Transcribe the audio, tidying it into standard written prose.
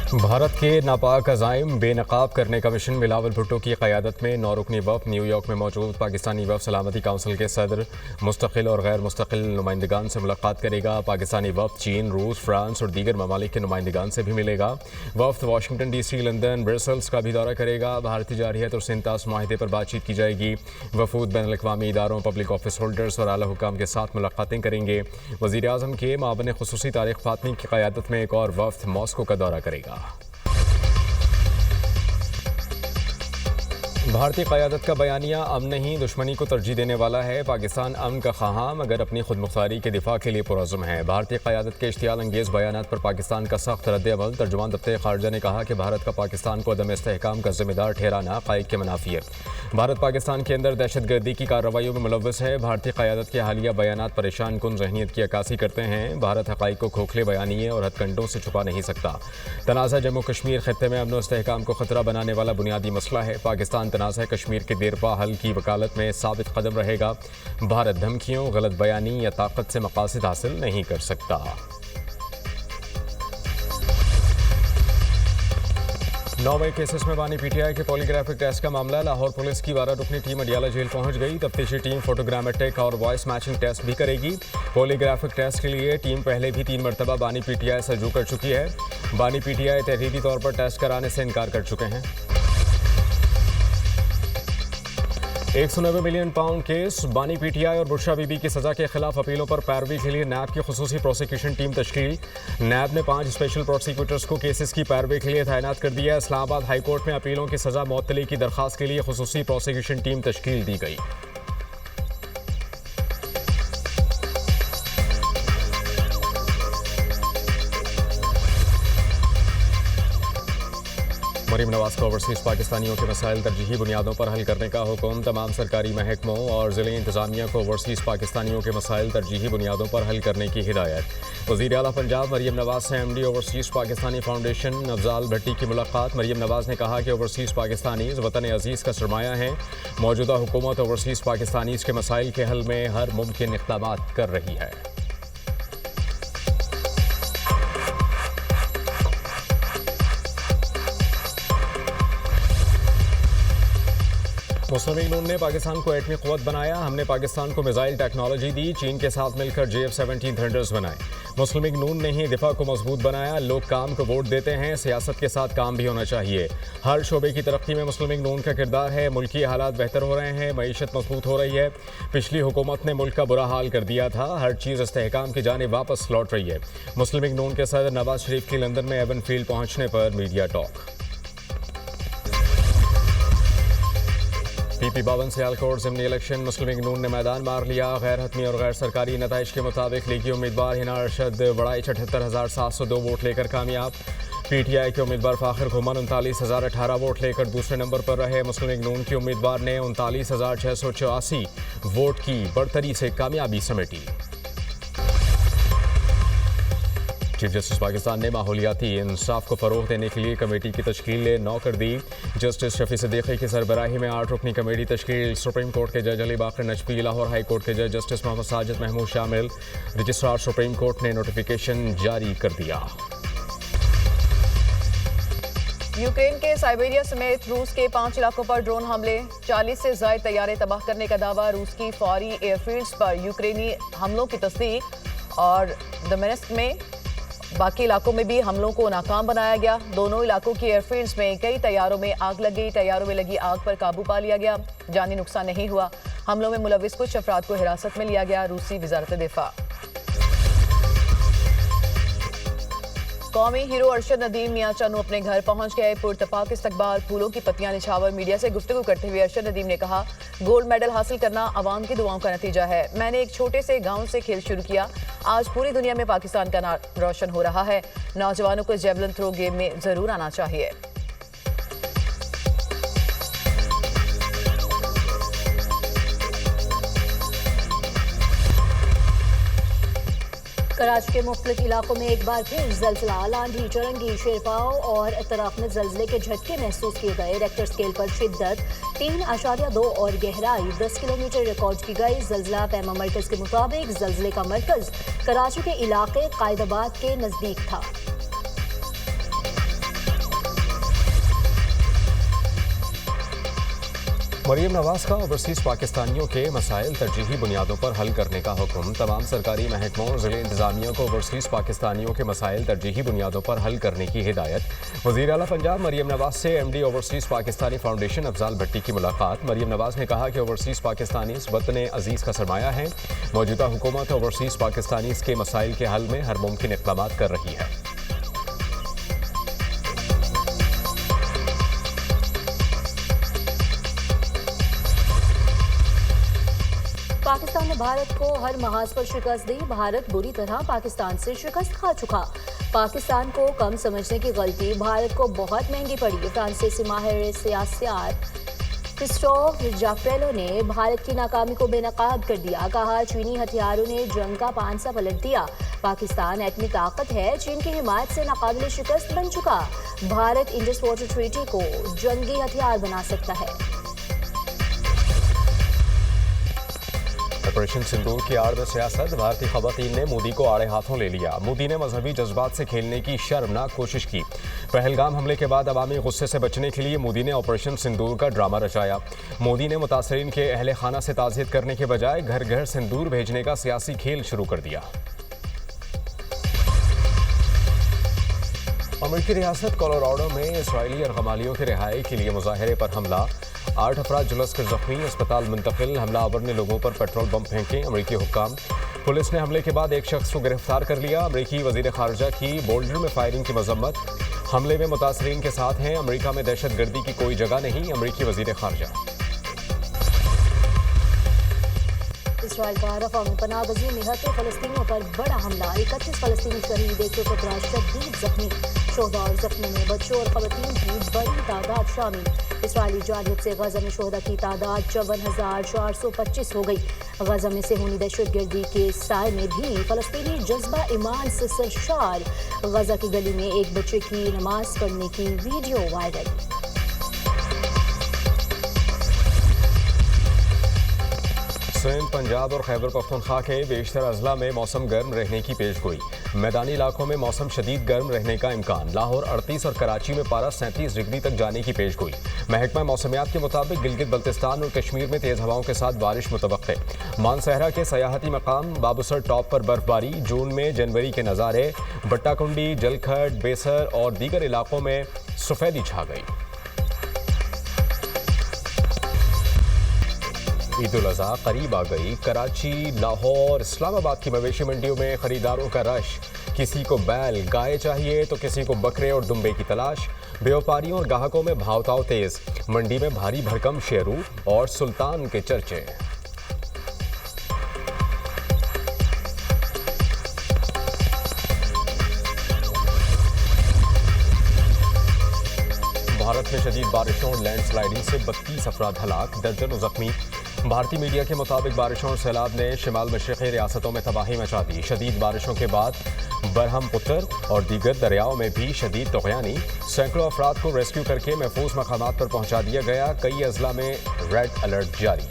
भारत के नापाक अज़ाइम बेनकाब करने का मिशन बिलावल भुट्टो की क़यादत में 9 रुकनी वफ़द न्यूयॉर्क में मौजूद पाकिस्तानी वफ़द सलामती काउंसिल के सदर मुस्तकिल और गैर मुस्तकिल नुमाइंदगान से मुलाकात करेगा। पाकिस्तानी वफ़द चीन, रूस, फ्रांस और दीगर ममालिक के नुमाइंदगान से भी मिलेगा। वफ़द वाशिंगटन DC, लंदन, ब्रसल्स का भी दौरा करेगा। भारतीय जारहियत और सिंतास माहिदे पर बातचीत की जाएगी। वफूद बैनुल-अक़वामी इदारों, पब्लिक ऑफिस होल्डर्स और आला हुकाम के साथ मुलाकातें करेंगे। वज़ीर आज़म के मावन खुसूसी तारिक फ़ातमी की क़यादत में एक और वफ़द मॉस्को का दौरा करेगा। भारतीय क़यादत का बयानिया अमन नहीं दुश्मनी को तरजीह देने वाला है। पाकिस्तान अमन का ख़्वाह मगर अपनी खुद मुख्तारी के दिफा के लिए पुरज़्म है। भारतीय क़यादत के इश्तियाल अंगेज़ बयानात पर पाकिस्तान का सख्त रद्द-ए-अमल। तर्जुमान दफ्तर ख़ारजा ने कहा कि भारत का पाकिस्तान को अदम इस्तेहकाम का ज़िम्मेदार ठहराना क़ाइद के मुनाफ़ी है। भारत पाकिस्तान के अंदर दहशतगर्दी की कार्रवाइयों में मुलव्वस है। भारतीय क़यादत के हालिया बयानात परेशान कुन ज़हनियत की अक्कासी करते हैं। भारत हक़ाइक़ को खोखले बयानिए और हथकंडों से छुपा नहीं सकता। तनाज़ा जम्मू कश्मीर ख़ित्ते में अमन व इस्तेहकाम को ख़तरा बनाने वाला बुनियादी मसला है। पाकिस्तान तनाज़ा कश्मीर के देरपा हल की वकालत में साबित कदम रहेगा। भारत धमकियों, गलत बयानी या ताकत से मकासद हासिल नहीं कर सकता। 9वें केसेस में बानी PTI के पॉलीग्राफिक टेस्ट का मामला। लाहौर पुलिस की 12 रुकनी टीम अडियाला जेल पहुंच गई। तफ्तीशी टीम फोटोग्रामेट्रिक और वॉइस मैचिंग टेस्ट भी करेगी। पॉलीग्राफिक टेस्ट के लिए टीम पहले भी 3 मरतबा बानी PTI से रुजू कर चुकी है। बानी PTI तहरीरी तौर पर टेस्ट कराने से इनकार कर चुके हैं। 190 मिलियन पाउंड केस। बानी PTI और बुशरा बीबी की सज़ा के खिलाफ अपीलों पर पैरवी के लिए नैब की खुसूसी प्रोसिक्यूशन टीम तश्कील। नैब ने 5 स्पेशल प्रोसिक्यूटर्स को केसेस की पैरवी के लिए तैनात कर दिया। इस्लामाबाद हाई कोर्ट में अपीलों की सज़ा मुअत्तली की दरख्वास्त के लिए खुसूसी प्रोसिक्यूशन टीम तश्कील दी गई। मरीम नवाज को ओवरसीज़ पाकिस्तानियों के मसाइल तरजीही बुनियादों पर हल करने का हुक्म। तमाम सरकारी महकमों और ज़िले इंतज़ामिया को ओवरसीज़ पाकिस्तानियों के मसाइल तरजीही बुनियादों पर हल करने की हिदायत। वज़ीर आला पंजाब मरीम नवाज से MD overseas Pakistani foundation Afzal Bhatti की मुलाकात। मरीम नवाज ने कहा कि ओवरसीज़ पाकिस्तानीज़ वतन अज़ीज़ का सरमाया है। मौजूदा हुकूमत ओवरसीज़ पाकिस्तानीज़ के मसाइल के हल में हर मुमकिन इक़दाम कर रही है। मुस्लिम लीग नून ने पाकिस्तान को एटमी क़ुव्वत बनाया। हमने पाकिस्तान को मिसाइल टेक्नोलॉजी दी। चीन के साथ मिलकर JF-17 थंडर्स बनाए। मुस्लिम लीग नून ने ही दिफा को मजबूत बनाया। लोग काम को वोट देते हैं, सियासत के साथ काम भी होना चाहिए। हर शोबे की तरक्की में मुस्लिम लीग नून का किरदार है। मुल्की हालात बेहतर हो रहे हैं, मईशत मजबूत हो रही है। पिछली हुकूमत ने मुल्क का बुरा हाल कर दिया था। हर चीज़ इस्तेहकाम की जानिब वापस लौट रही है। मुस्लिम लीग नून के सदर नवाज शरीफ की लंदन में एवन फील्ड पहुंचने पर मीडिया टॉक। PP-52 सियालकोट ज़िमनी इलेक्शन मुस्लिम लीग नून ने मैदान मार लिया। गैर हतमी और गैर सरकारी नताइज के मुताबिक लीगी उम्मीदवार हिना अरशद वड़ाई 78,702 वोट लेकर कामयाब। PTI के उम्मीदवार फ़ाखिर घुमन 39,018 वोट लेकर दूसरे नंबर पर रहे। मुस्लिम लीग नून के उम्मीदवार ने 39,684 वोट की बढ़तरी से कामयाबी समेटी। चीफ जस्टिस पाकिस्तान ने माहौलियाती इंसाफ को फ़रोग़ देने के लिए कमेटी की तश्कील 9 कर दी। जस्टिस शफी सिद्दीकी की सरबराही में 8 रुकनी कमेटी तश्कील। सुप्रीम कोर्ट के जज अली बाकर नजफी, लाहौर हाई कोर्ट के जज जस्टिस मोहम्मद साजिद महमूद शामिल। रजिस्ट्रार सुप्रीम कोर्ट ने नोटिफिकेशन जारी कर दिया। यूक्रेन के साइबेरिया समेत रूस के 5 इलाकों पर ड्रोन हमले। 40 से ज़ायद तैयारे तबाह करने का दावा। रूस की फौरी एयरफील्ड्स पर यूक्रेनी हमलों की तस्दीक। और दमिश्क में बाकी इलाकों में भी हमलों को नाकाम बनाया गया। दोनों इलाकों की एयरफील्ड्स में कई तैयारों में आग लग गई। तैयारों में लगी आग पर काबू पा लिया गया। जानी नुकसान नहीं हुआ। हमलों में मुलविस कुछ अफराद को हिरासत में लिया गया। रूसी वजारत दिफा। कौमी हीरो अरशद नदीम मियां चानू अपने घर पहुंच गए। पुरतपाक इस्तकबाल, फूलों की पत्तियां निछावर मीडिया से गुफ्तगू करते हुए अरशद नदीम ने कहा, गोल्ड मेडल हासिल करना अवाम की दुआओं का नतीजा है। मैंने एक छोटे से गांव से खेल शुरू किया। आज पूरी दुनिया में पाकिस्तान का नाम रोशन हो रहा है। नौजवानों को जेवलिन थ्रो गेम में जरूर आना चाहिए। कराची के मुख्तलिफ इलाकों में एक बार फिर ज़लज़ला, आंधी, चरंगी, शेरपाव और इतराफ में ज़लज़ले के झटके महसूस किए गए। रेक्टर स्केल पर शिद्दत 3.2 और गहराई 10 किलोमीटर रिकॉर्ड की गई। ज़लज़ला पैमा मरकज़ के मुताबिक ज़लज़ले का मरकज़ कराची के इलाके कायदाबाद के नज़दीक था। मरियम नवाज का ओवरसीज पाकिस्तानियों के मसाइल तरजीही बुनियादों पर हल करने का हुक्म। तमाम सरकारी महकमों और ज़िले इंतजामिया को ओवरसीज पाकिस्तानियों के मसाइल तरजीही बुनियादों पर हल करने की हिदायत। वज़ीर आला पंजाब मरियम नवाज से MD overseas Pakistani foundation Afzal Bhatti की मुलाकात। मरियम नवाज ने कहा कि ओवरसीज पाकिस्तानी वतन अजीज़ का सरमाया है। मौजूदा हुकूमत ओवरसीज पाकिस्तानी के मसाइल के हल में हर मुमकिन इक़दाम कर रही है। पाकिस्तान ने भारत को हर महाज पर शिकस्त दी। भारत बुरी तरह पाकिस्तान से शिकस्त खा चुका। पाकिस्तान को कम समझने की गलती भारत को बहुत महंगी पड़ी। फ्रांसीसी माहिर सियासत क्रिस्टोफ जाफ्रेलो ने भारत की नाकामी को बेनकाब कर दिया। कहा, चीनी हथियारों ने जंग का पांसा पलट दिया। पाकिस्तान एटमी ताकत है, चीन की हिमायत से नाकाबिल शिकस्त बन चुका। भारत इंडस वाटर ट्रीटी को जंगी हथियार बना सकता है। ऑपरेशन सिंदूर की आड़ में सियासत। भारतीय खवातीन ने मोदी को आड़े हाथों ले लिया। मोदी ने मजहबी जज्बात से खेलने की शर्मनाक कोशिश की। पहलगाम हमले के बाद अवामी गुस्से से बचने के लिए मोदी ने ऑपरेशन सिंदूर का ड्रामा रचाया। मोदी ने मुतासरीन के अहले खाना से ताज़ियत करने के बजाय घर घर सिंदूर भेजने का सियासी खेल शुरू कर दिया। अमेरिकी रियासत कोलोराडो में इसराइली अरगमालियों की रिहाई के लिए मुजाहरे पर हमला। 8 अफराद झुलस कर जख्मी, अस्पताल मुंतकिल। हमलावर ने लोगों पर पेट्रोल बम फेंके। अमेरिकी हुक्काम। पुलिस ने हमले के बाद एक शख्स को गिरफ्तार कर लिया। अमेरिकी वजीर खारजा की बोल्डर में फायरिंग की मजम्मत। हमले में मुतासरीन के साथ हैं। अमेरिका में दहशतगर्दी की कोई जगह नहीं, अमेरिकी वजीर खारजा। इसराइल का रफा में पनाह गज़ी निहत्ते फ़लस्तीनियों पर बड़ा हमला। 31 फ़लस्तीनी शहीद, 117 शदीद जख्मी। शोहदा और जख्मी में बच्चों और ख़वातीन की बड़ी तादाद शामिल। इसराइली जानिब से गज़ा में शोहदा की तादाद 54,425 हो गई। गज़ा में सेहूनी दहशतगर्दी के साए में भी फ़लस्तीनी जज्बा ईमान से सरशार। गज़ा की गली में एक बच्चे की नमाज पढ़ने की वीडियो वायरल। सिंध, पंजाब और खैबर पख्तूनख्वा के बेशतर अजला में मौसम गर्म रहने की पेशगोई। मैदानी इलाकों में मौसम शदीद गर्म रहने का इम्कान। लाहौर 38 और कराची में पारा 37 डिग्री तक जाने की पेशगोई। महकमा मौसमियात के मुताबिक गिलगित बल्तिस्तान और कश्मीर में तेज़ हवाओं के साथ बारिश मुतवक्के। मानसहरा के सयाहती मकाम बाबूसर टॉप पर बर्फबारी। जून में जनवरी के नज़ारे। बट्टाकुंडी, जलखट, बेसर और दीगर इलाकों में सफ़ेदी छा गई। ईद उल अज़हा करीब आ गई। कराची, लाहौर, इस्लामाबाद की मवेशी मंडियों में खरीदारों का रश। किसी को बैल, गाय चाहिए तो किसी को बकरे और दुम्बे की तलाश। व्यापारियों और ग्राहकों में भावताव तेज। मंडी में भारी भरकम शेरू और सुल्तान के चर्चे। भारत में शदीद बारिशों और लैंडस्लाइडिंग से 32 अफराद हलाक, दर्जनों जख्मी। भारतीय मीडिया के मुताबिक बारिशों और सैलाब ने शिमाल मशरक़ी रियासतों में तबाही मचा दी। शदीद बारिशों के बाद बरहमपुत्र और दीगर दरियाओं में भी शदीद तग़यानी। सैकड़ों अफराद को रेस्क्यू करके महफूज मकामात पर पहुंचा दिया गया। कई अजला में रेड अलर्ट जारी।